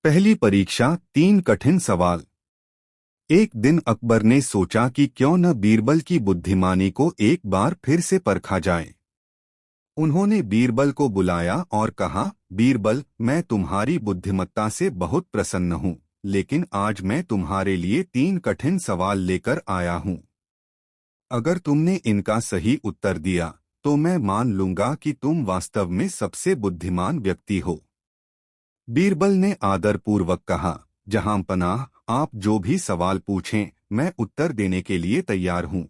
पहली परीक्षा, 3 कठिन सवाल। एक दिन अकबर ने सोचा कि क्यों न बीरबल की बुद्धिमानी को एक बार फिर से परखा जाए। उन्होंने बीरबल को बुलाया और कहा, बीरबल, मैं तुम्हारी बुद्धिमत्ता से बहुत प्रसन्न हूँ, लेकिन आज मैं तुम्हारे लिए 3 कठिन सवाल लेकर आया हूँ। अगर तुमने इनका सही उत्तर दिया तो मैं मान लूंगा कि तुम वास्तव में सबसे बुद्धिमान व्यक्ति हो। बीरबल ने आदरपूर्वक कहा, जहां पनाह, आप जो भी सवाल पूछें मैं उत्तर देने के लिए तैयार हूं।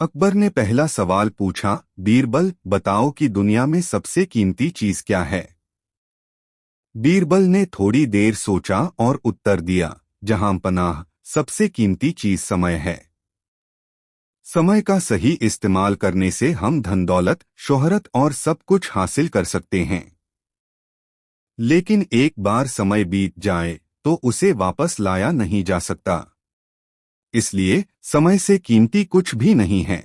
अकबर ने पहला सवाल पूछा, बीरबल, बताओ कि दुनिया में सबसे कीमती चीज क्या है। बीरबल ने थोड़ी देर सोचा और उत्तर दिया, जहां पनाह, सबसे कीमती चीज समय है। समय का सही इस्तेमाल करने से हम धन दौलत, शोहरत और सब कुछ हासिल कर सकते हैं, लेकिन एक बार समय बीत जाए तो उसे वापस लाया नहीं जा सकता। इसलिए समय से कीमती कुछ भी नहीं है।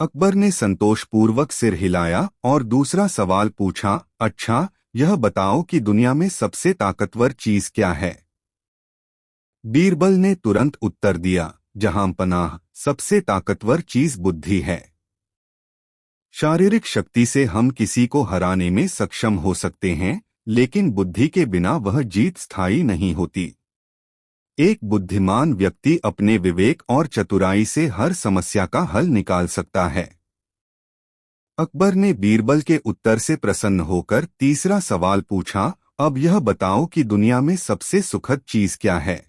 अकबर ने संतोषपूर्वक सिर हिलाया और दूसरा सवाल पूछा, अच्छा, यह बताओ कि दुनिया में सबसे ताकतवर चीज क्या है। बीरबल ने तुरंत उत्तर दिया, जहां पनाह, सबसे ताकतवर चीज बुद्धि है। शारीरिक शक्ति से हम किसी को हराने में सक्षम हो सकते हैं, लेकिन बुद्धि के बिना वह जीत स्थायी नहीं होती। एक बुद्धिमान व्यक्ति अपने विवेक और चतुराई से हर समस्या का हल निकाल सकता है। अकबर ने बीरबल के उत्तर से प्रसन्न होकर तीसरा सवाल पूछा, अब यह बताओ कि दुनिया में सबसे सुखद चीज क्या है।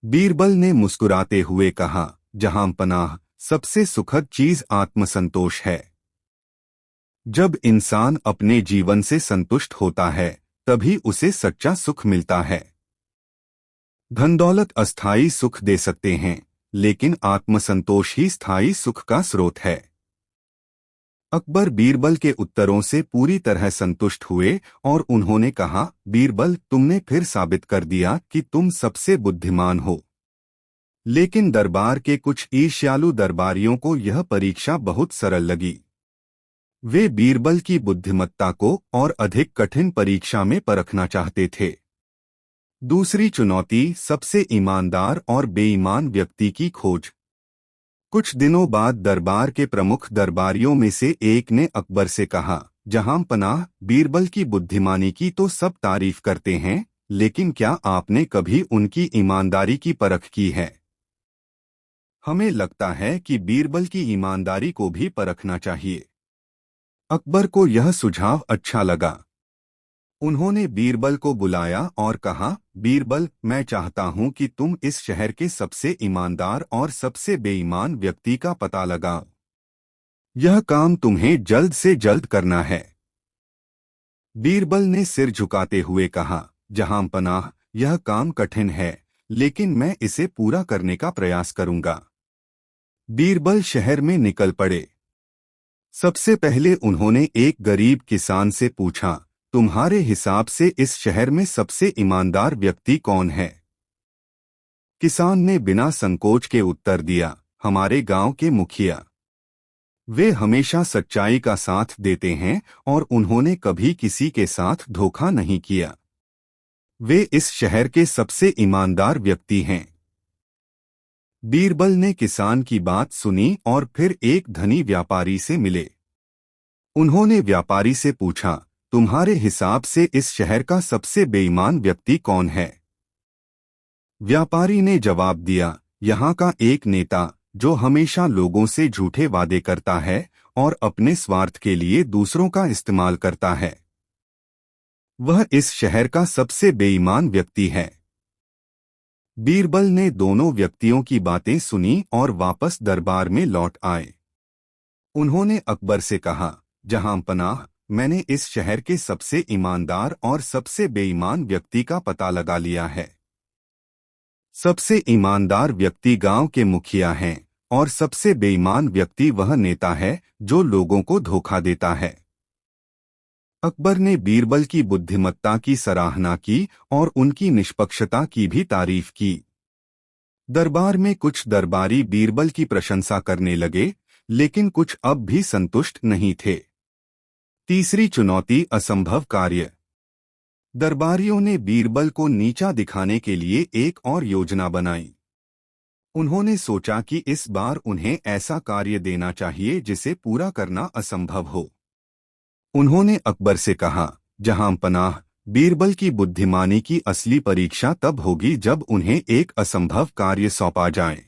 बीरबल ने मुस्कुराते हुए कहा, जहां पनाह, सबसे सुखद चीज आत्मसंतोष है। जब इंसान अपने जीवन से संतुष्ट होता है तभी उसे सच्चा सुख मिलता है। धन दौलत अस्थायी सुख दे सकते हैं, लेकिन आत्मसंतोष ही स्थायी सुख का स्रोत है। अकबर बीरबल के उत्तरों से पूरी तरह संतुष्ट हुए और उन्होंने कहा, बीरबल, तुमने फिर साबित कर दिया कि तुम सबसे बुद्धिमान हो। लेकिन दरबार के कुछ ईर्ष्यालु दरबारियों को यह परीक्षा बहुत सरल लगी। वे बीरबल की बुद्धिमत्ता को और अधिक कठिन परीक्षा में परखना चाहते थे। दूसरी चुनौती, सबसे ईमानदार और बेईमान व्यक्ति की खोज। कुछ दिनों बाद दरबार के प्रमुख दरबारियों में से एक ने अकबर से कहा, जहां पनाह, बीरबल की बुद्धिमानी की तो सब तारीफ करते हैं, लेकिन क्या आपने कभी उनकी ईमानदारी की परख की है। हमें लगता है कि बीरबल की ईमानदारी को भी परखना चाहिए। अकबर को यह सुझाव अच्छा लगा। उन्होंने बीरबल को बुलाया और कहा, बीरबल, मैं चाहता हूं कि तुम इस शहर के सबसे ईमानदार और सबसे बेईमान व्यक्ति का पता लगाओ। यह काम तुम्हें जल्द से जल्द करना है। बीरबल ने सिर झुकाते हुए कहा, जहां पनाह, यह काम कठिन है, लेकिन मैं इसे पूरा करने का प्रयास करूंगा। बीरबल शहर में निकल पड़े। सबसे पहले उन्होंने एक गरीब किसान से पूछा, तुम्हारे हिसाब से इस शहर में सबसे ईमानदार व्यक्ति कौन है। किसान ने बिना संकोच के उत्तर दिया, हमारे गांव के मुखिया। वे हमेशा सच्चाई का साथ देते हैं और उन्होंने कभी किसी के साथ धोखा नहीं किया। वे इस शहर के सबसे ईमानदार व्यक्ति हैं। बीरबल ने किसान की बात सुनी और फिर एक धनी व्यापारी से मिले। उन्होंने व्यापारी से पूछा, तुम्हारे हिसाब से इस शहर का सबसे बेईमान व्यक्ति कौन है। व्यापारी ने जवाब दिया, यहाँ का एक नेता जो हमेशा लोगों से झूठे वादे करता है और अपने स्वार्थ के लिए दूसरों का इस्तेमाल करता है। वह इस शहर का सबसे बेईमान व्यक्ति है। बीरबल ने दोनों व्यक्तियों की बातें सुनी और वापस दरबार में लौट आए। उन्होंने अकबर से कहा, जहां पनाह, मैंने इस शहर के सबसे ईमानदार और सबसे बेईमान व्यक्ति का पता लगा लिया है। सबसे ईमानदार व्यक्ति गांव के मुखिया हैं और सबसे बेईमान व्यक्ति वह नेता है जो लोगों को धोखा देता है। अकबर ने बीरबल की बुद्धिमत्ता की सराहना की और उनकी निष्पक्षता की भी तारीफ की। दरबार में कुछ दरबारी बीरबल की प्रशंसा करने लगे, लेकिन कुछ अब भी संतुष्ट नहीं थे। तीसरी चुनौती, असंभव कार्य। दरबारियों ने बीरबल को नीचा दिखाने के लिए एक और योजना बनाई। उन्होंने सोचा कि इस बार उन्हें ऐसा कार्य देना चाहिए जिसे पूरा करना असंभव हो। उन्होंने अकबर से कहा, जहां पनाह, बीरबल की बुद्धिमानी की असली परीक्षा तब होगी जब उन्हें एक असंभव कार्य सौंपा जाए।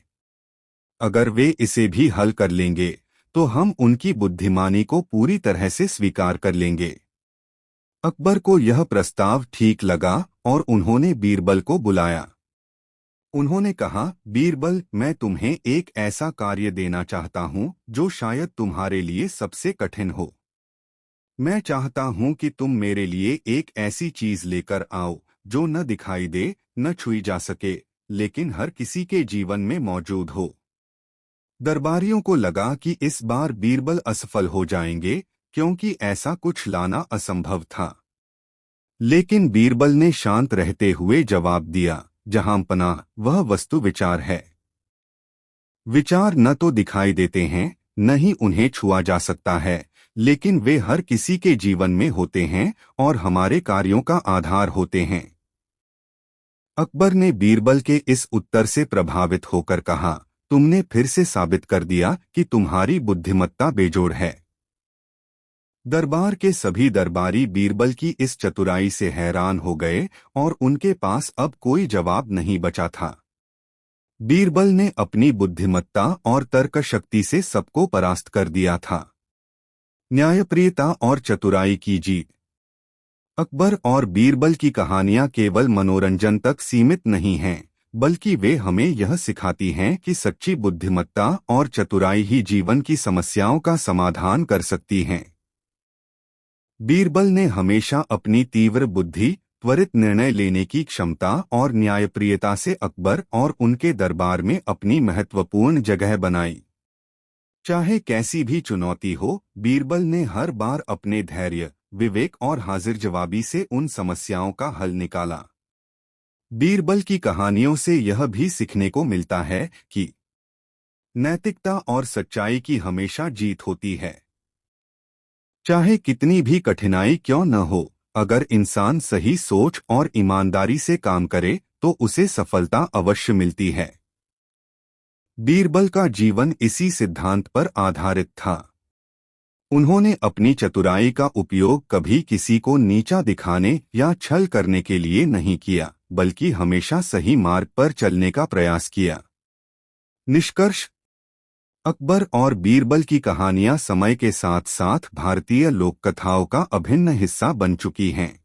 अगर वे इसे भी हल कर लेंगे तो हम उनकी बुद्धिमानी को पूरी तरह से स्वीकार कर लेंगे। अकबर को यह प्रस्ताव ठीक लगा और उन्होंने बीरबल को बुलाया। उन्होंने कहा, बीरबल, मैं तुम्हें एक ऐसा कार्य देना चाहता हूं जो शायद तुम्हारे लिए सबसे कठिन हो। मैं चाहता हूं कि तुम मेरे लिए एक ऐसी चीज लेकर आओ जो न दिखाई दे, न छुई जा सके, लेकिन हर किसी के जीवन में मौजूद हो। दरबारियों को लगा कि इस बार बीरबल असफल हो जाएंगे, क्योंकि ऐसा कुछ लाना असंभव था। लेकिन बीरबल ने शांत रहते हुए जवाब दिया, जहां पनाह, वह वस्तु विचार है। विचार न तो दिखाई देते हैं, न ही उन्हें छुआ जा सकता है, लेकिन वे हर किसी के जीवन में होते हैं और हमारे कार्यों का आधार होते हैं। अकबर ने बीरबल के इस उत्तर से प्रभावित होकर कहा, तुमने फिर से साबित कर दिया कि तुम्हारी बुद्धिमत्ता बेजोड़ है। दरबार के सभी दरबारी बीरबल की इस चतुराई से हैरान हो गए और उनके पास अब कोई जवाब नहीं बचा था। बीरबल ने अपनी बुद्धिमत्ता और तर्क शक्ति से सबको परास्त कर दिया था। न्यायप्रियता और चतुराई की जीत। अकबर और बीरबल की कहानियां केवल मनोरंजन तक सीमित नहीं हैं, बल्कि वे हमें यह सिखाती हैं कि सच्ची बुद्धिमत्ता और चतुराई ही जीवन की समस्याओं का समाधान कर सकती हैं। बीरबल ने हमेशा अपनी तीव्र बुद्धि, त्वरित निर्णय लेने की क्षमता और न्यायप्रियता से अकबर और उनके दरबार में अपनी महत्वपूर्ण जगह बनाई। चाहे कैसी भी चुनौती हो, बीरबल ने हर बार अपने धैर्य, विवेक और हाजिर जवाबी से उन समस्याओं का हल निकाला। बीरबल की कहानियों से यह भी सीखने को मिलता है कि नैतिकता और सच्चाई की हमेशा जीत होती है। चाहे कितनी भी कठिनाई क्यों न हो, अगर इंसान सही सोच और ईमानदारी से काम करे तो उसे सफलता अवश्य मिलती है। बीरबल का जीवन इसी सिद्धांत पर आधारित था। उन्होंने अपनी चतुराई का उपयोग कभी किसी को नीचा दिखाने या छल करने के लिए नहीं किया, बल्कि हमेशा सही मार्ग पर चलने का प्रयास किया। निष्कर्ष: अकबर और बीरबल की कहानियां समय के साथ साथ भारतीय लोक कथाओं का अभिन्न हिस्सा बन चुकी हैं।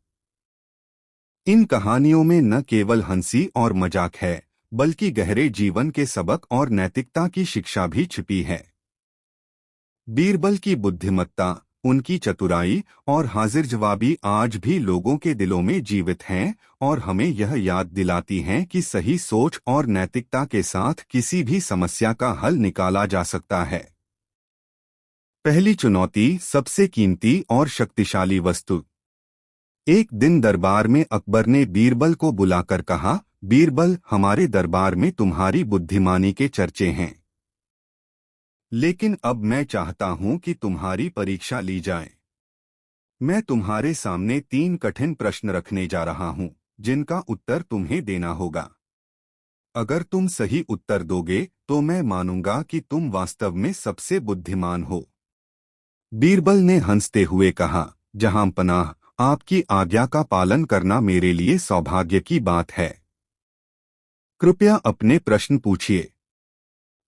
इन कहानियों में न केवल हंसी और मजाक है, बल्कि गहरे जीवन के सबक और नैतिकता की शिक्षा भी छिपी है। बीरबल की बुद्धिमत्ता, उनकी चतुराई और हाजिर जवाबी आज भी लोगों के दिलों में जीवित हैं और हमें यह याद दिलाती हैं कि सही सोच और नैतिकता के साथ किसी भी समस्या का हल निकाला जा सकता है। पहली चुनौती, सबसे कीमती और शक्तिशाली वस्तु। एक दिन दरबार में अकबर ने बीरबल को बुलाकर कहा, बीरबल, हमारे दरबार में तुम्हारी बुद्धिमानी के चर्चे हैं, लेकिन अब मैं चाहता हूं कि तुम्हारी परीक्षा ली जाए। मैं तुम्हारे सामने 3 कठिन प्रश्न रखने जा रहा हूं, जिनका उत्तर तुम्हें देना होगा। अगर तुम सही उत्तर दोगे तो मैं मानूंगा कि तुम वास्तव में सबसे बुद्धिमान हो। बीरबल ने हंसते हुए कहा, जहां पनाह, आपकी आज्ञा का पालन करना मेरे लिए सौभाग्य की बात है। कृपया अपने प्रश्न पूछिए।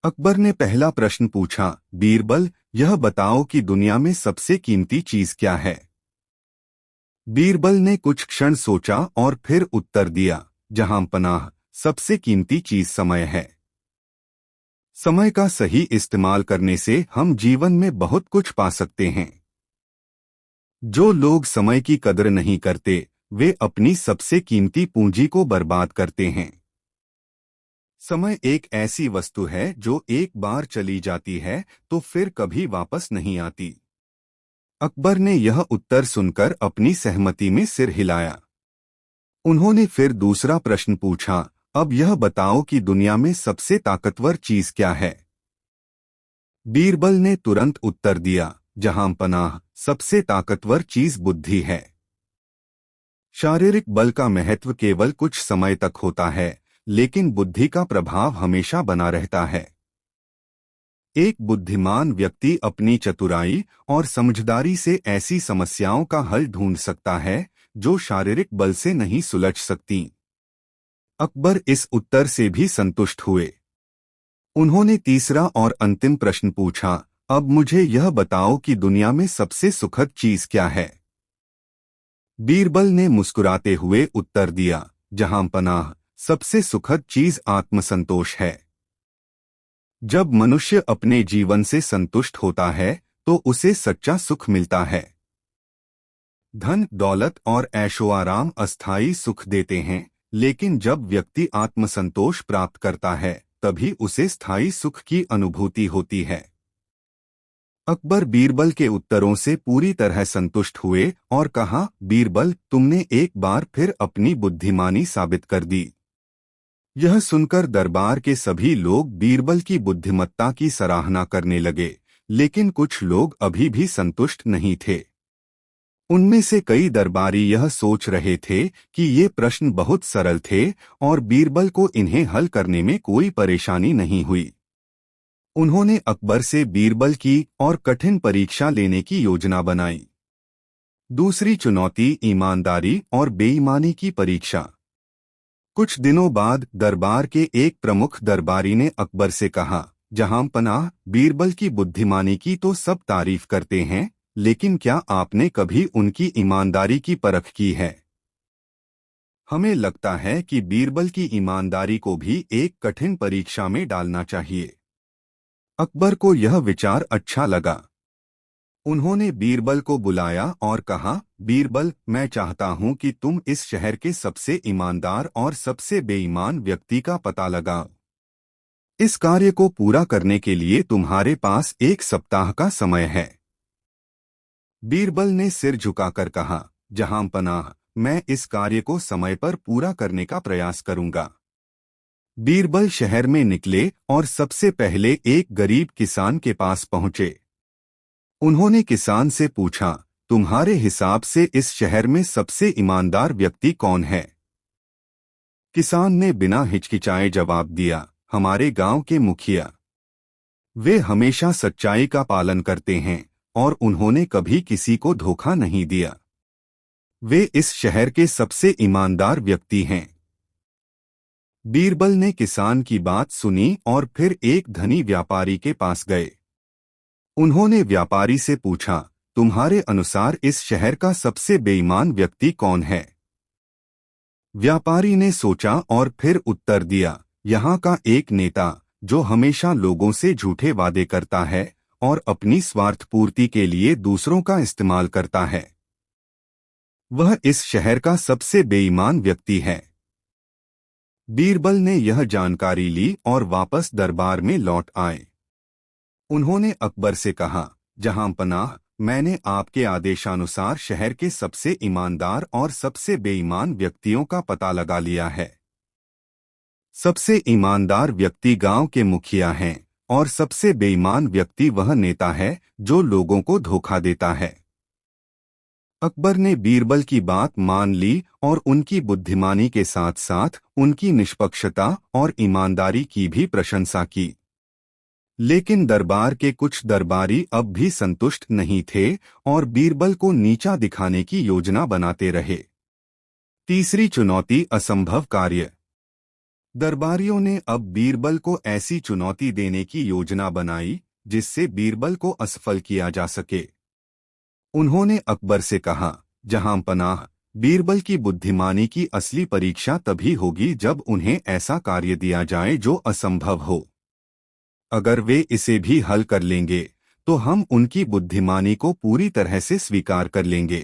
अकबर ने पहला प्रश्न पूछा, बीरबल, यह बताओ कि दुनिया में सबसे कीमती चीज क्या है। बीरबल ने कुछ क्षण सोचा और फिर उत्तर दिया, जहां पनाह, सबसे कीमती चीज समय है। समय का सही इस्तेमाल करने से हम जीवन में बहुत कुछ पा सकते हैं। जो लोग समय की कदर नहीं करते, वे अपनी सबसे कीमती पूंजी को बर्बाद करते हैं। समय एक ऐसी वस्तु है जो एक बार चली जाती है तो फिर कभी वापस नहीं आती। अकबर ने यह उत्तर सुनकर अपनी सहमति में सिर हिलाया। उन्होंने फिर दूसरा प्रश्न पूछा, अब यह बताओ कि दुनिया में सबसे ताकतवर चीज क्या है। बीरबल ने तुरंत उत्तर दिया, जहां पनाह, सबसे ताकतवर चीज बुद्धि है। शारीरिक बल का महत्व केवल कुछ समय तक होता है, लेकिन बुद्धि का प्रभाव हमेशा बना रहता है। एक बुद्धिमान व्यक्ति अपनी चतुराई और समझदारी से ऐसी समस्याओं का हल ढूंढ सकता है जो शारीरिक बल से नहीं सुलझ सकती। अकबर इस उत्तर से भी संतुष्ट हुए। उन्होंने तीसरा और अंतिम प्रश्न पूछा, अब मुझे यह बताओ कि दुनिया में सबसे सुखद चीज क्या है। बीरबल ने मुस्कुराते हुए उत्तर दिया, जहां पनाह, सबसे सुखद चीज आत्मसंतोष है। जब मनुष्य अपने जीवन से संतुष्ट होता है तो उसे सच्चा सुख मिलता है। धन, दौलत और ऐशोआराम अस्थायी सुख देते हैं, लेकिन जब व्यक्ति आत्मसंतोष प्राप्त करता है तभी उसे स्थायी सुख की अनुभूति होती है। अकबर बीरबल के उत्तरों से पूरी तरह संतुष्ट हुए और कहा, बीरबल, तुमने एक बार फिर अपनी बुद्धिमानी साबित कर दी। यह सुनकर दरबार के सभी लोग बीरबल की बुद्धिमत्ता की सराहना करने लगे, लेकिन कुछ लोग अभी भी संतुष्ट नहीं थे। उनमें से कई दरबारी यह सोच रहे थे कि ये प्रश्न बहुत सरल थे और बीरबल को इन्हें हल करने में कोई परेशानी नहीं हुई। उन्होंने अकबर से बीरबल की और कठिन परीक्षा लेने की योजना बनाई। दूसरी चुनौती, ईमानदारी और बेईमानी की परीक्षा। कुछ दिनों बाद दरबार के एक प्रमुख दरबारी ने अकबर से कहा, जहां पनाह, बीरबल की बुद्धिमानी की तो सब तारीफ करते हैं, लेकिन क्या आपने कभी उनकी ईमानदारी की परख की है? हमें लगता है कि बीरबल की ईमानदारी को भी एक कठिन परीक्षा में डालना चाहिए। अकबर को यह विचार अच्छा लगा। उन्होंने बीरबल को बुलाया और कहा, बीरबल, मैं चाहता हूं कि तुम इस शहर के सबसे ईमानदार और सबसे बेईमान व्यक्ति का पता लगाओ। इस कार्य को पूरा करने के लिए तुम्हारे पास 1 सप्ताह का समय है। बीरबल ने सिर झुकाकर कहा, जहां पनाह, मैं इस कार्य को समय पर पूरा करने का प्रयास करूंगा। बीरबल शहर में निकले और सबसे पहले एक गरीब किसान के पास पहुंचे। उन्होंने किसान से पूछा, तुम्हारे हिसाब से इस शहर में सबसे ईमानदार व्यक्ति कौन है? किसान ने बिना हिचकिचाए जवाब दिया, हमारे गांव के मुखिया। वे हमेशा सच्चाई का पालन करते हैं और उन्होंने कभी किसी को धोखा नहीं दिया। वे इस शहर के सबसे ईमानदार व्यक्ति हैं। बीरबल ने किसान की बात सुनी और फिर एक धनी व्यापारी के पास गए। उन्होंने व्यापारी से पूछा, तुम्हारे अनुसार इस शहर का सबसे बेईमान व्यक्ति कौन है? व्यापारी ने सोचा और फिर उत्तर दिया, यहाँ का एक नेता जो हमेशा लोगों से झूठे वादे करता है और अपनी स्वार्थ पूर्ति के लिए दूसरों का इस्तेमाल करता है। वह इस शहर का सबसे बेईमान व्यक्ति है। बीरबल ने यह जानकारी ली और वापस दरबार में लौट आए। उन्होंने अकबर से कहा, जहां पनाह, मैंने आपके आदेशानुसार शहर के सबसे ईमानदार और सबसे बेईमान व्यक्तियों का पता लगा लिया है। सबसे ईमानदार व्यक्ति गांव के मुखिया हैं और सबसे बेईमान व्यक्ति वह नेता है जो लोगों को धोखा देता है। अकबर ने बीरबल की बात मान ली और उनकी बुद्धिमानी के साथ साथ उनकी निष्पक्षता और ईमानदारी की भी प्रशंसा की। लेकिन दरबार के कुछ दरबारी अब भी संतुष्ट नहीं थे और बीरबल को नीचा दिखाने की योजना बनाते रहे। तीसरी चुनौती, असंभव कार्य। दरबारियों ने अब बीरबल को ऐसी चुनौती देने की योजना बनाई जिससे बीरबल को असफल किया जा सके। उन्होंने अकबर से कहा, जहां पनाह, बीरबल की बुद्धिमानी की असली परीक्षा तभी होगी जब उन्हें ऐसा कार्य दिया जाए जो असंभव हो। अगर वे इसे भी हल कर लेंगे तो हम उनकी बुद्धिमानी को पूरी तरह से स्वीकार कर लेंगे।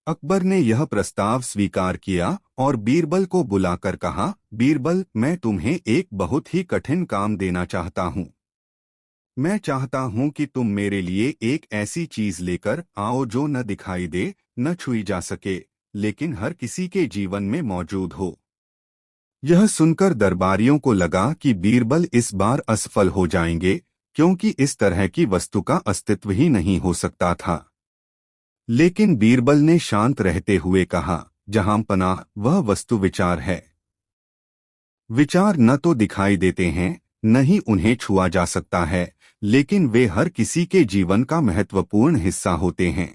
अकबर ने यह प्रस्ताव स्वीकार किया और बीरबल को बुलाकर कहा, बीरबल, मैं तुम्हें एक बहुत ही कठिन काम देना चाहता हूं। मैं चाहता हूं कि तुम मेरे लिए एक ऐसी चीज लेकर आओ जो न दिखाई दे, न छुई जा सके, लेकिन हर किसी के जीवन में मौजूद हो। यह सुनकर दरबारियों को लगा कि बीरबल इस बार असफल हो जाएंगे, क्योंकि इस तरह की वस्तु का अस्तित्व ही नहीं हो सकता था। लेकिन बीरबल ने शांत रहते हुए कहा, जहां पनाह वह वस्तु विचार है। विचार न तो दिखाई देते हैं, न ही उन्हें छुआ जा सकता है, लेकिन वे हर किसी के जीवन का महत्वपूर्ण हिस्सा होते हैं।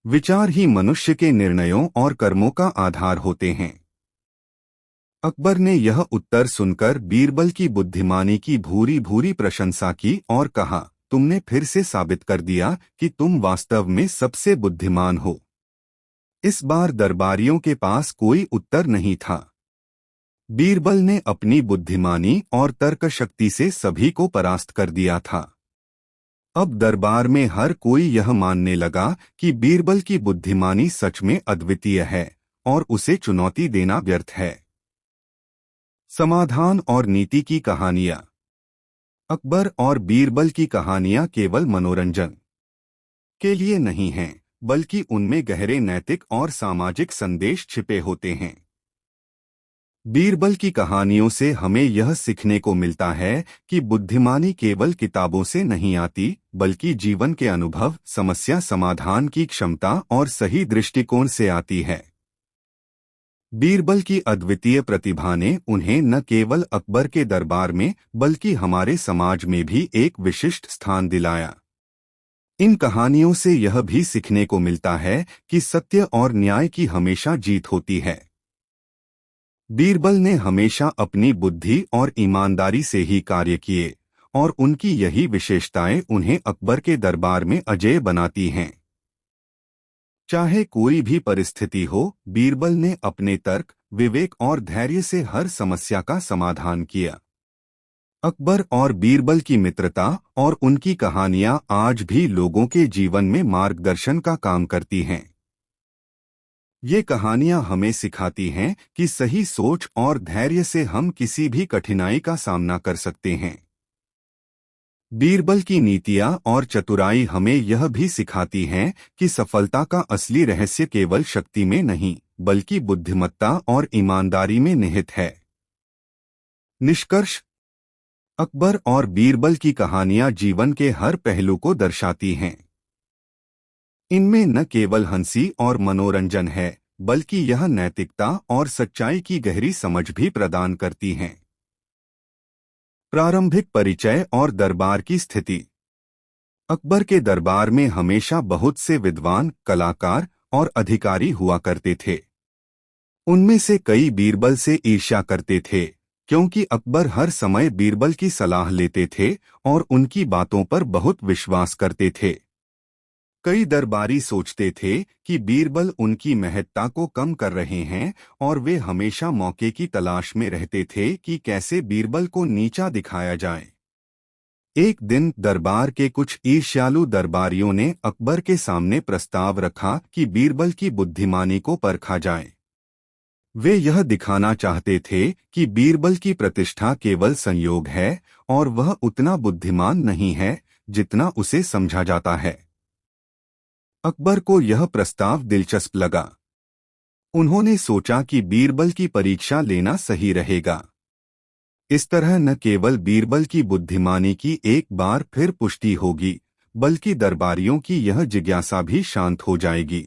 विचार ही मनुष्य के निर्णयों और कर्मों का आधार होते हैं। अकबर ने यह उत्तर सुनकर बीरबल की बुद्धिमानी की भूरी भूरी प्रशंसा की और कहा, तुमने फिर से साबित कर दिया कि तुम वास्तव में सबसे बुद्धिमान हो। इस बार दरबारियों के पास कोई उत्तर नहीं था। बीरबल ने अपनी बुद्धिमानी और तर्क शक्ति से सभी को परास्त कर दिया था। अब दरबार में हर कोई यह मानने लगा कि बीरबल की बुद्धिमानी सच में अद्वितीय है और उसे चुनौती देना व्यर्थ है। समाधान और नीति की कहानियां। अकबर और बीरबल की कहानियां केवल मनोरंजन के लिए नहीं हैं, बल्कि उनमें गहरे नैतिक और सामाजिक संदेश छिपे होते हैं। बीरबल की कहानियों से हमें यह सीखने को मिलता है कि बुद्धिमानी केवल किताबों से नहीं आती, बल्कि जीवन के अनुभव, समस्या समाधान की क्षमता और सही दृष्टिकोण से आती है। बीरबल की अद्वितीय प्रतिभा ने उन्हें न केवल अकबर के दरबार में, बल्कि हमारे समाज में भी एक विशिष्ट स्थान दिलाया। इन कहानियों से यह भी सीखने को मिलता है कि सत्य और न्याय की हमेशा जीत होती है। बीरबल ने हमेशा अपनी बुद्धि और ईमानदारी से ही कार्य किए, और उनकी यही विशेषताएं उन्हें अकबर के दरबार में अजेय बनाती हैं। चाहे कोई भी परिस्थिति हो, बीरबल ने अपने तर्क, विवेक और धैर्य से हर समस्या का समाधान किया। अकबर और बीरबल की मित्रता और उनकी कहानियां आज भी लोगों के जीवन में मार्गदर्शन का काम करती हैं। ये कहानियां हमें सिखाती हैं कि सही सोच और धैर्य से हम किसी भी कठिनाई का सामना कर सकते हैं। बीरबल की नीतियां और चतुराई हमें यह भी सिखाती हैं कि सफलता का असली रहस्य केवल शक्ति में नहीं, बल्कि बुद्धिमत्ता और ईमानदारी में निहित है। निष्कर्ष: अकबर और बीरबल की कहानियां जीवन के हर पहलू को दर्शाती हैं। इनमें न केवल हंसी और मनोरंजन है, बल्कि यह नैतिकता और सच्चाई की गहरी समझ भी प्रदान करती हैं। प्रारंभिक परिचय और दरबार की स्थिति। अकबर के दरबार में हमेशा बहुत से विद्वान, कलाकार और अधिकारी हुआ करते थे। उनमें से कई बीरबल से ईर्ष्या करते थे, क्योंकि अकबर हर समय बीरबल की सलाह लेते थे और उनकी बातों पर बहुत विश्वास करते थे। कई दरबारी सोचते थे कि बीरबल उनकी महत्ता को कम कर रहे हैं, और वे हमेशा मौके की तलाश में रहते थे कि कैसे बीरबल को नीचा दिखाया जाए। एक दिन दरबार के कुछ ईर्ष्यालु दरबारियों ने अकबर के सामने प्रस्ताव रखा कि बीरबल की बुद्धिमानी को परखा जाए। वे यह दिखाना चाहते थे कि बीरबल की प्रतिष्ठा केवल संयोग है और वह उतना बुद्धिमान नहीं है जितना उसे समझा जाता है। अकबर को यह प्रस्ताव दिलचस्प लगा। उन्होंने सोचा कि बीरबल की परीक्षा लेना सही रहेगा। इस तरह न केवल बीरबल की बुद्धिमानी की एक बार फिर पुष्टि होगी, बल्कि दरबारियों की यह जिज्ञासा भी शांत हो जाएगी।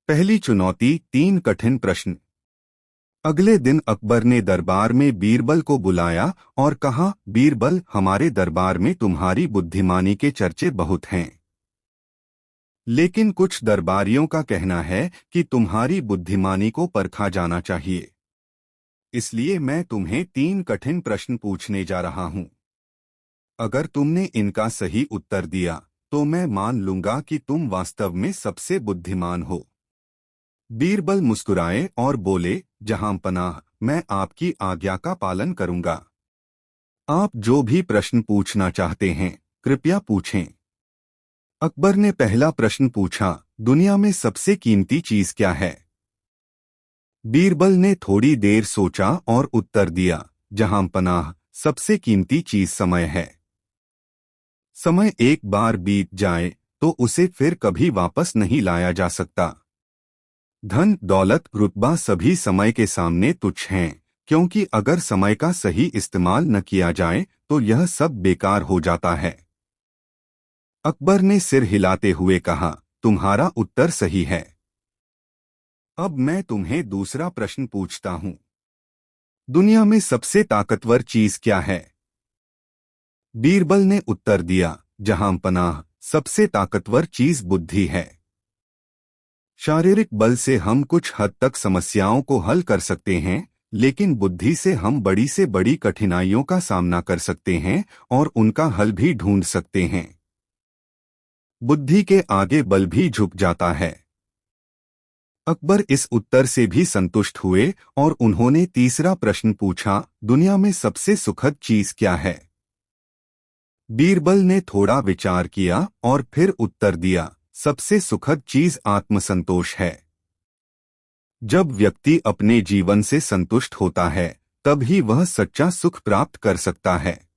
पहली चुनौती: 3 कठिन प्रश्न। अगले दिन अकबर ने दरबार में बीरबल को बुलाया और कहा, बीरबल, हमारे दरबार में तुम्हारी बुद्धिमानी के चर्चे बहुत हैं, लेकिन कुछ दरबारियों का कहना है कि तुम्हारी बुद्धिमानी को परखा जाना चाहिए। इसलिए मैं तुम्हें 3 कठिन प्रश्न पूछने जा रहा हूं। अगर तुमने इनका सही उत्तर दिया तो मैं मान लूंगा कि तुम वास्तव में सबसे बुद्धिमान हो। बीरबल मुस्कुराए और बोले, जहां पनाह, मैं आपकी आज्ञा का पालन करूंगा। आप जो भी प्रश्न पूछना चाहते हैं, कृपया पूछें। अकबर ने पहला प्रश्न पूछा, दुनिया में सबसे कीमती चीज क्या है? बीरबल ने थोड़ी देर सोचा और उत्तर दिया, जहां पनाह, सबसे कीमती चीज समय है। समय एक बार बीत जाए तो उसे फिर कभी वापस नहीं लाया जा सकता। धन, दौलत, रुतबा सभी समय के सामने तुच्छ हैं, क्योंकि अगर समय का सही इस्तेमाल न किया जाए तो यह सब बेकार हो जाता है। अकबर ने सिर हिलाते हुए कहा, तुम्हारा उत्तर सही है। अब मैं तुम्हें दूसरा प्रश्न पूछता हूं। दुनिया में सबसे ताकतवर चीज क्या है? बीरबल ने उत्तर दिया, जहां पनाह, सबसे ताकतवर चीज बुद्धि है। शारीरिक बल से हम कुछ हद तक समस्याओं को हल कर सकते हैं, लेकिन बुद्धि से हम बड़ी से बड़ी कठिनाइयों का सामना कर सकते हैं और उनका हल भी ढूंढ सकते हैं। बुद्धि के आगे बल भी झुक जाता है। अकबर इस उत्तर से भी संतुष्ट हुए और उन्होंने तीसरा प्रश्न पूछा, दुनिया में सबसे सुखद चीज क्या है? बीरबल ने थोड़ा विचार किया और फिर उत्तर दिया, सबसे सुखद चीज आत्मसंतोष है। जब व्यक्ति अपने जीवन से संतुष्ट होता है, तब ही वह सच्चा सुख प्राप्त कर सकता है।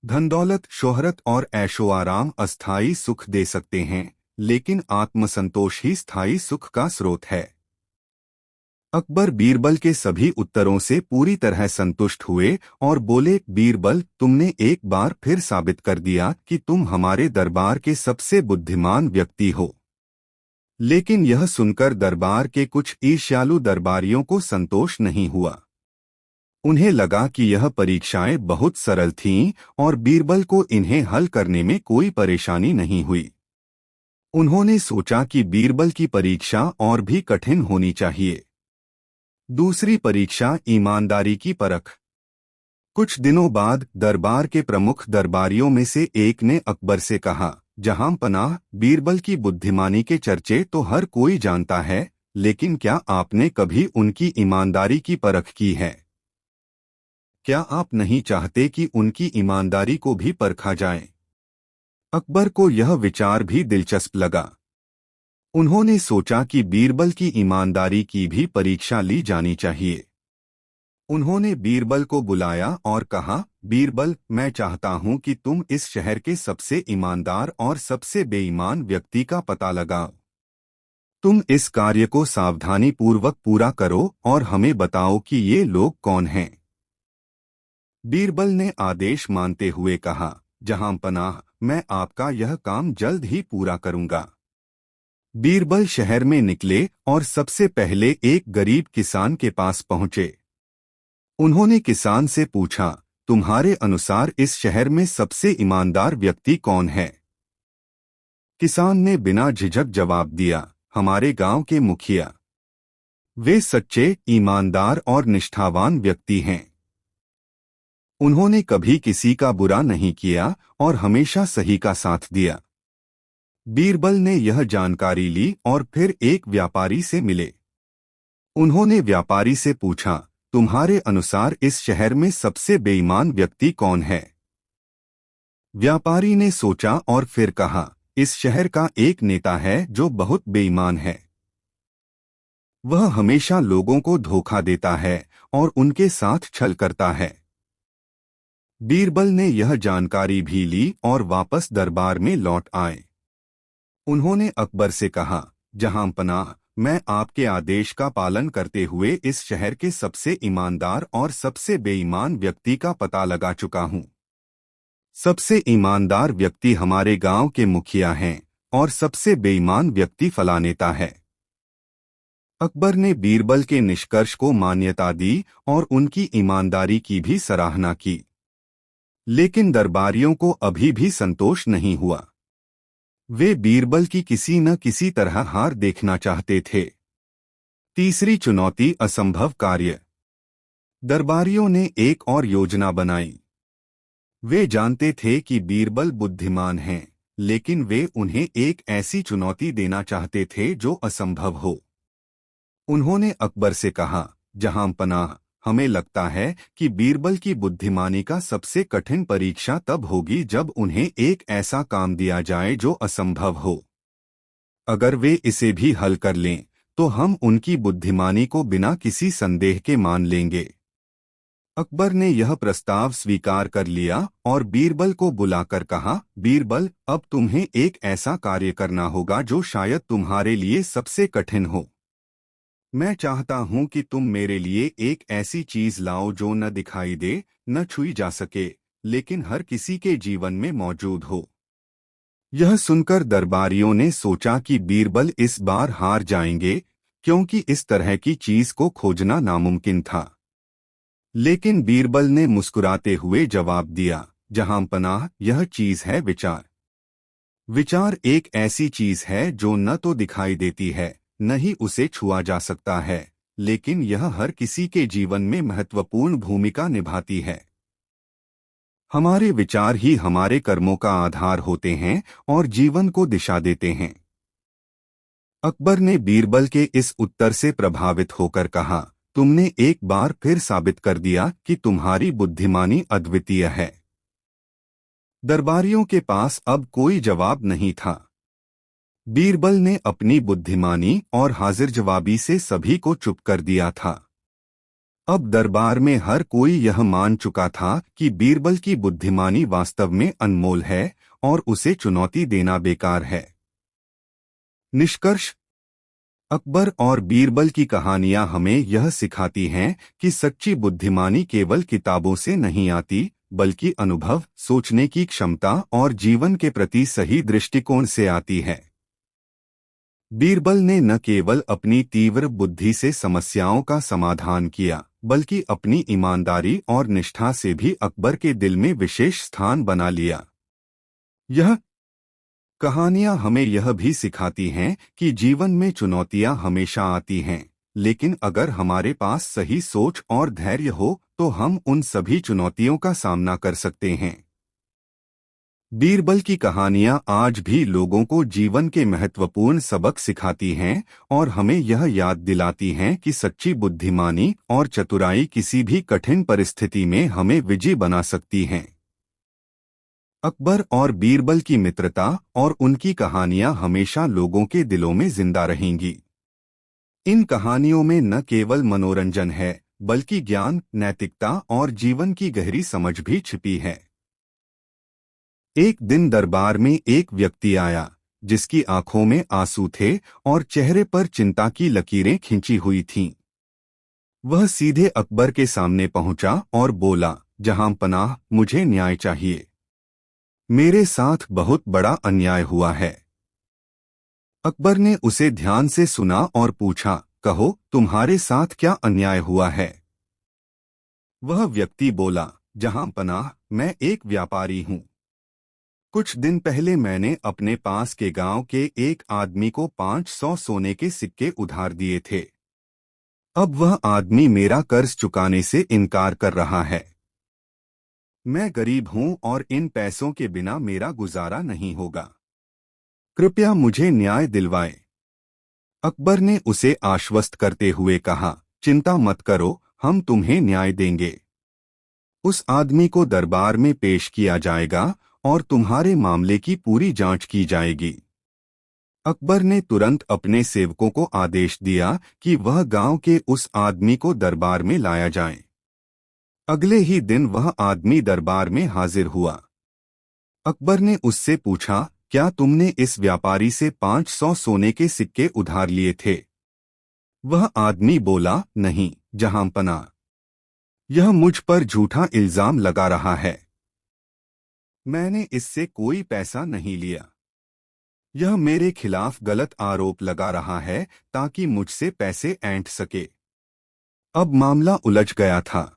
धन दौलत, शोहरत और ऐशो आराम अस्थायी सुख दे सकते हैं, लेकिन आत्मसंतोष ही स्थायी सुख का स्रोत है। अकबर बीरबल के सभी उत्तरों से पूरी तरह संतुष्ट हुए और बोले, बीरबल, तुमने एक बार फिर साबित कर दिया कि तुम हमारे दरबार के सबसे बुद्धिमान व्यक्ति हो। लेकिन यह सुनकर दरबार के कुछ ईर्ष्यालु दरबारियों को संतोष नहीं हुआ। उन्हें लगा कि यह परीक्षाएं बहुत सरल थीं और बीरबल को इन्हें हल करने में कोई परेशानी नहीं हुई। उन्होंने सोचा कि बीरबल की परीक्षा और भी कठिन होनी चाहिए। दूसरी परीक्षा, ईमानदारी की परख। कुछ दिनों बाद दरबार के प्रमुख दरबारियों में से एक ने अकबर से कहा, जहां पनाह, बीरबल की बुद्धिमानी के चर्चे तो हर कोई जानता है, लेकिन क्या आपने कभी उनकी ईमानदारी की परख की है? क्या आप नहीं चाहते कि उनकी ईमानदारी को भी परखा जाए? अकबर को यह विचार भी दिलचस्प लगा। उन्होंने सोचा कि बीरबल की ईमानदारी की भी परीक्षा ली जानी चाहिए। उन्होंने बीरबल को बुलाया और कहा, बीरबल, मैं चाहता हूं कि तुम इस शहर के सबसे ईमानदार और सबसे बेईमान व्यक्ति का पता लगाओ। तुम इस कार्य को सावधानी पूर्वक पूरा करो और हमें बताओ कि ये लोग कौन हैं। बीरबल ने आदेश मानते हुए कहा, जहां पनाह, मैं आपका यह काम जल्द ही पूरा करूंगा। बीरबल शहर में निकले और सबसे पहले एक गरीब किसान के पास पहुंचे। उन्होंने किसान से पूछा, तुम्हारे अनुसार इस शहर में सबसे ईमानदार व्यक्ति कौन है? किसान ने बिना झिझक जवाब दिया, हमारे गांव के मुखिया। वे सच्चे, ईमानदार और निष्ठावान व्यक्ति हैं। उन्होंने कभी किसी का बुरा नहीं किया और हमेशा सही का साथ दिया। बीरबल ने यह जानकारी ली और फिर एक व्यापारी से मिले। उन्होंने व्यापारी से पूछा, तुम्हारे अनुसार इस शहर में सबसे बेईमान व्यक्ति कौन है? व्यापारी ने सोचा और फिर कहा, इस शहर का एक नेता है जो बहुत बेईमान है। वह हमेशा लोगों को धोखा देता है और उनके साथ छल करता है। बीरबल ने यह जानकारी भी ली और वापस दरबार में लौट आए। उन्होंने अकबर से कहा, जहां पनाह, मैं आपके आदेश का पालन करते हुए इस शहर के सबसे ईमानदार और सबसे बेईमान व्यक्ति का पता लगा चुका हूं। सबसे ईमानदार व्यक्ति हमारे गांव के मुखिया हैं और सबसे बेईमान व्यक्ति फलानेता है। अकबर ने बीरबल के निष्कर्ष को मान्यता दी और उनकी ईमानदारी की भी सराहना की। लेकिन दरबारियों को अभी भी संतोष नहीं हुआ। वे बीरबल की किसी न किसी तरह हार देखना चाहते थे। तीसरी चुनौती, असंभव कार्य। दरबारियों ने एक और योजना बनाई। वे जानते थे कि बीरबल बुद्धिमान हैं, लेकिन वे उन्हें एक ऐसी चुनौती देना चाहते थे जो असंभव हो। उन्होंने अकबर से कहा, जहां पनाह, हमें लगता है कि बीरबल की बुद्धिमानी का सबसे कठिन परीक्षा तब होगी जब उन्हें एक ऐसा काम दिया जाए जो असंभव हो। अगर वे इसे भी हल कर लें, तो हम उनकी बुद्धिमानी को बिना किसी संदेह के मान लेंगे। अकबर ने यह प्रस्ताव स्वीकार कर लिया और बीरबल को बुलाकर कहा, बीरबल, अब तुम्हें एक ऐसा कार्य करना होगा जो शायद तुम्हारे लिए सबसे कठिन हो। मैं चाहता हूं कि तुम मेरे लिए एक ऐसी चीज लाओ जो न दिखाई दे, न छुई जा सके, लेकिन हर किसी के जीवन में मौजूद हो। यह सुनकर दरबारियों ने सोचा कि बीरबल इस बार हार जाएंगे, क्योंकि इस तरह की चीज को खोजना नामुमकिन था। लेकिन बीरबल ने मुस्कुराते हुए जवाब दिया, जहां पनाह, यह चीज है विचार। विचार एक ऐसी चीज है जो न तो दिखाई देती है, न ही उसे छुआ जा सकता है, लेकिन यह हर किसी के जीवन में महत्वपूर्ण भूमिका निभाती है। हमारे विचार ही हमारे कर्मों का आधार होते हैं और जीवन को दिशा देते हैं। अकबर ने बीरबल के इस उत्तर से प्रभावित होकर कहा, तुमने एक बार फिर साबित कर दिया कि तुम्हारी बुद्धिमानी अद्वितीय है। दरबारियों के पास अब कोई जवाब नहीं था। बीरबल ने अपनी बुद्धिमानी और हाजिर जवाबी से सभी को चुप कर दिया था। अब दरबार में हर कोई यह मान चुका था कि बीरबल की बुद्धिमानी वास्तव में अनमोल है और उसे चुनौती देना बेकार है। निष्कर्ष: अकबर और बीरबल की कहानियां हमें यह सिखाती हैं कि सच्ची बुद्धिमानी केवल किताबों से नहीं आती, बल्कि अनुभव, सोचने की क्षमता और जीवन के प्रति सही दृष्टिकोण से आती है। बीरबल ने न केवल अपनी तीव्र बुद्धि से समस्याओं का समाधान किया, बल्कि अपनी ईमानदारी और निष्ठा से भी अकबर के दिल में विशेष स्थान बना लिया। यह कहानियां हमें यह भी सिखाती हैं कि जीवन में चुनौतियां हमेशा आती हैं, लेकिन अगर हमारे पास सही सोच और धैर्य हो तो हम उन सभी चुनौतियों का सामना कर सकते हैं। बीरबल की कहानियां आज भी लोगों को जीवन के महत्वपूर्ण सबक सिखाती हैं और हमें यह याद दिलाती हैं कि सच्ची बुद्धिमानी और चतुराई किसी भी कठिन परिस्थिति में हमें विजयी बना सकती हैं। अकबर और बीरबल की मित्रता और उनकी कहानियां हमेशा लोगों के दिलों में जिंदा रहेंगी। इन कहानियों में न केवल मनोरंजन है, बल्कि ज्ञान, नैतिकता और जीवन की गहरी समझ भी छिपी है। एक दिन दरबार में एक व्यक्ति आया, जिसकी आंखों में आंसू थे और चेहरे पर चिंता की लकीरें खिंची हुई थीं। वह सीधे अकबर के सामने पहुंचा और बोला, जहां पनाह, मुझे न्याय चाहिए। मेरे साथ बहुत बड़ा अन्याय हुआ है। अकबर ने उसे ध्यान से सुना और पूछा, कहो, तुम्हारे साथ क्या अन्याय हुआ है? वह व्यक्ति बोला, जहां पनाह, मैं एक व्यापारी हूं। कुछ दिन पहले मैंने अपने पास के गांव के एक आदमी को 500 सोने के सिक्के उधार दिए थे। अब वह आदमी मेरा कर्ज चुकाने से इनकार कर रहा है। मैं गरीब हूं और इन पैसों के बिना मेरा गुजारा नहीं होगा। कृपया मुझे न्याय दिलवाएं। अकबर ने उसे आश्वस्त करते हुए कहा, चिंता मत करो, हम तुम्हें न्याय देंगे। उस आदमी को दरबार में पेश किया जाएगा और तुम्हारे मामले की पूरी जांच की जाएगी। अकबर ने तुरंत अपने सेवकों को आदेश दिया कि वह गांव के उस आदमी को दरबार में लाया जाए। अगले ही दिन वह आदमी दरबार में हाजिर हुआ। अकबर ने उससे पूछा, क्या तुमने इस व्यापारी से 500 सोने के सिक्के उधार लिए थे? वह आदमी बोला, नहीं, जहां पनाह, यह मुझ पर झूठा इल्जाम लगा रहा है। मैंने इससे कोई पैसा नहीं लिया। यह मेरे खिलाफ गलत आरोप लगा रहा है ताकि मुझसे पैसे ऐंठ सके। अब मामला उलझ गया था।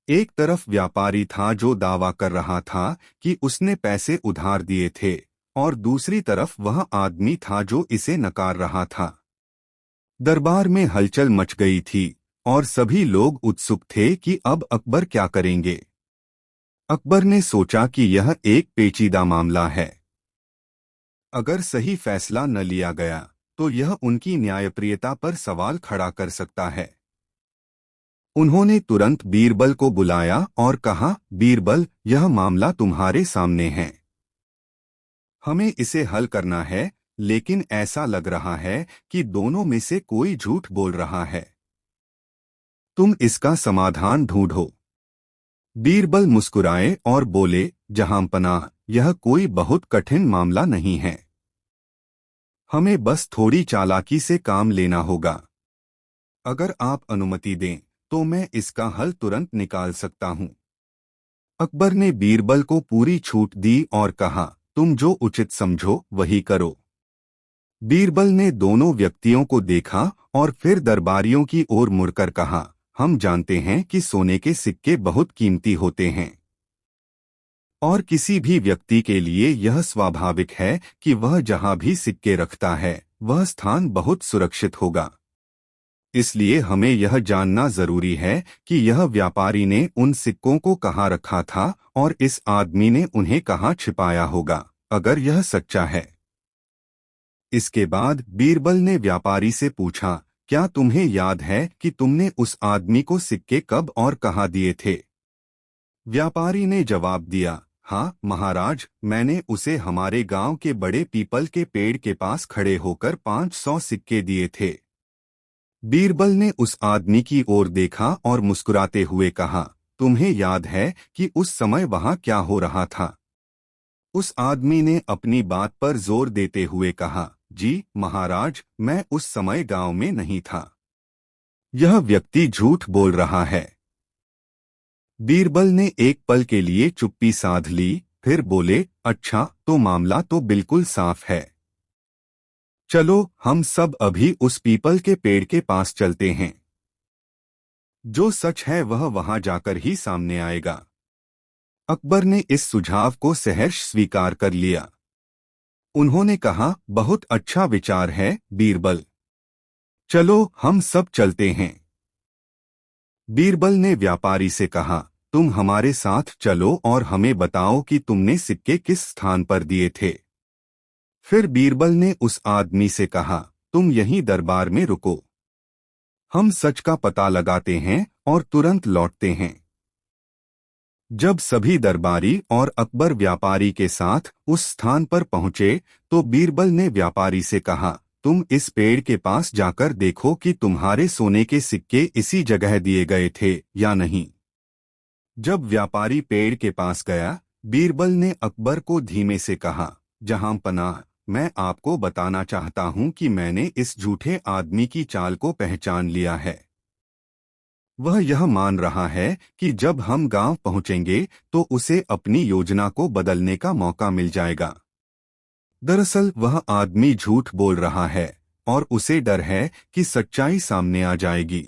एक तरफ व्यापारी था जो दावा कर रहा था कि उसने पैसे उधार दिए थे, और दूसरी तरफ वह आदमी था जो इसे नकार रहा था। दरबार में हलचल मच गई थी और सभी लोग उत्सुक थे कि अब अकबर क्या करेंगे। अकबर ने सोचा कि यह एक पेचीदा मामला है। अगर सही फैसला न लिया गया तो यह उनकी न्यायप्रियता पर सवाल खड़ा कर सकता है। उन्होंने तुरंत बीरबल को बुलाया और कहा, बीरबल, यह मामला तुम्हारे सामने है। हमें इसे हल करना है, लेकिन ऐसा लग रहा है कि दोनों में से कोई झूठ बोल रहा है। तुम इसका समाधान ढूंढो। बीरबल मुस्कुराए और बोले, जहां पनाह, यह कोई बहुत कठिन मामला नहीं है। हमें बस थोड़ी चालाकी से काम लेना होगा। अगर आप अनुमति दें तो मैं इसका हल तुरंत निकाल सकता हूं। अकबर ने बीरबल को पूरी छूट दी और कहा, तुम जो उचित समझो वही करो। बीरबल ने दोनों व्यक्तियों को देखा और फिर दरबारियों की ओर मुड़कर कहा, हम जानते हैं कि सोने के सिक्के बहुत कीमती होते हैं और किसी भी व्यक्ति के लिए यह स्वाभाविक है कि वह जहां भी सिक्के रखता है वह स्थान बहुत सुरक्षित होगा। इसलिए हमें यह जानना जरूरी है कि यह व्यापारी ने उन सिक्कों को कहाँ रखा था और इस आदमी ने उन्हें कहाँ छिपाया होगा, अगर यह सच्चा है। इसके बाद बीरबल ने व्यापारी से पूछा, क्या तुम्हें याद है कि तुमने उस आदमी को सिक्के कब और कहाँ दिए थे? व्यापारी ने जवाब दिया, हाँ महाराज, मैंने उसे हमारे गांव के बड़े पीपल के पेड़ के पास खड़े होकर 500 सिक्के दिए थे। बीरबल ने उस आदमी की ओर देखा और मुस्कुराते हुए कहा, तुम्हें याद है कि उस समय वहां क्या हो रहा था? उस आदमी ने अपनी बात पर जोर देते हुए कहा, जी महाराज, मैं उस समय गांव में नहीं था। यह व्यक्ति झूठ बोल रहा है। बीरबल ने एक पल के लिए चुप्पी साध ली, फिर बोले, अच्छा तो मामला तो बिल्कुल साफ है। चलो हम सब अभी उस पीपल के पेड़ के पास चलते हैं। जो सच है वह वहां जाकर ही सामने आएगा। अकबर ने इस सुझाव को सहर्ष स्वीकार कर लिया। उन्होंने कहा, बहुत अच्छा विचार है बीरबल, चलो हम सब चलते हैं। बीरबल ने व्यापारी से कहा, तुम हमारे साथ चलो और हमें बताओ कि तुमने सिक्के किस स्थान पर दिए थे। फिर बीरबल ने उस आदमी से कहा, तुम यहीं दरबार में रुको, हम सच का पता लगाते हैं और तुरंत लौटते हैं। जब सभी दरबारी और अकबर व्यापारी के साथ उस स्थान पर पहुंचे तो बीरबल ने व्यापारी से कहा, तुम इस पेड़ के पास जाकर देखो कि तुम्हारे सोने के सिक्के इसी जगह दिए गए थे या नहीं। जब व्यापारी पेड़ के पास गया, बीरबल ने अकबर को धीमे से कहा, जहां पनाह, मैं आपको बताना चाहता हूं कि मैंने इस झूठे आदमी की चाल को पहचान लिया है। वह यह मान रहा है कि जब हम गांव पहुंचेंगे तो उसे अपनी योजना को बदलने का मौका मिल जाएगा। दरअसल वह आदमी झूठ बोल रहा है और उसे डर है कि सच्चाई सामने आ जाएगी।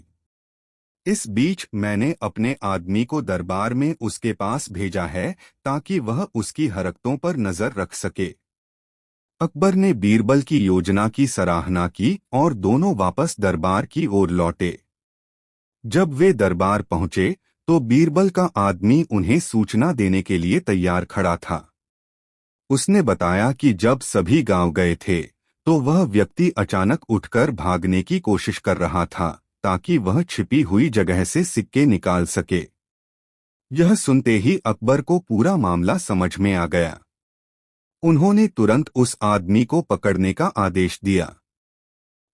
इस बीच मैंने अपने आदमी को दरबार में उसके पास भेजा है ताकि वह उसकी हरकतों पर नजर रख सके। अकबर ने बीरबल की योजना की सराहना की और दोनों वापस दरबार की ओर लौटे। जब वे दरबार पहुंचे तो बीरबल का आदमी उन्हें सूचना देने के लिए तैयार खड़ा था। उसने बताया कि जब सभी गांव गए थे तो वह व्यक्ति अचानक उठकर भागने की कोशिश कर रहा था ताकि वह छिपी हुई जगह से सिक्के निकाल सके। यह सुनते ही अकबर को पूरा मामला समझ में आ गया। उन्होंने तुरंत उस आदमी को पकड़ने का आदेश दिया।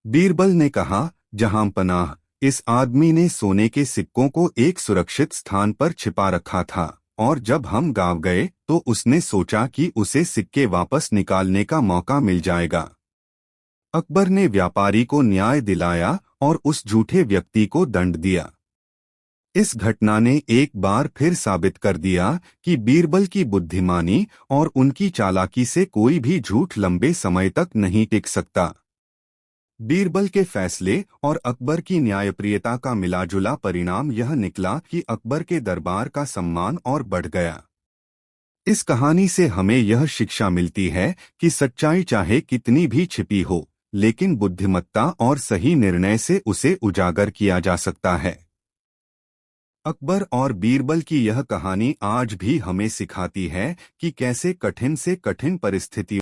बीरबल ने कहा, जहां पनाह, इस आदमी ने सोने के सिक्कों को एक सुरक्षित स्थान पर छिपा रखा था और जब हम गांव गए तो उसने सोचा कि उसे सिक्के वापस निकालने का मौका मिल जाएगा। अकबर ने व्यापारी को न्याय दिलाया और उस झूठे व्यक्ति को दंड दिया। इस घटना ने एक बार फिर साबित कर दिया कि बीरबल की बुद्धिमानी और उनकी चालाकी से कोई भी झूठ लंबे समय तक नहीं टिक सकता। बीरबल के फैसले और अकबर की न्यायप्रियता का मिलाजुला परिणाम यह निकला कि अकबर के दरबार का सम्मान और बढ़ गया। इस कहानी से हमें यह शिक्षा मिलती है कि सच्चाई चाहे कितनी भी छिपी हो, लेकिन बुद्धिमत्ता और सही निर्णय से उसे उजागर किया जा सकता है। अकबर और बीरबल की यह कहानी आज भी हमें सिखाती है कि कैसे कठिन से कठिन परिस्थितियों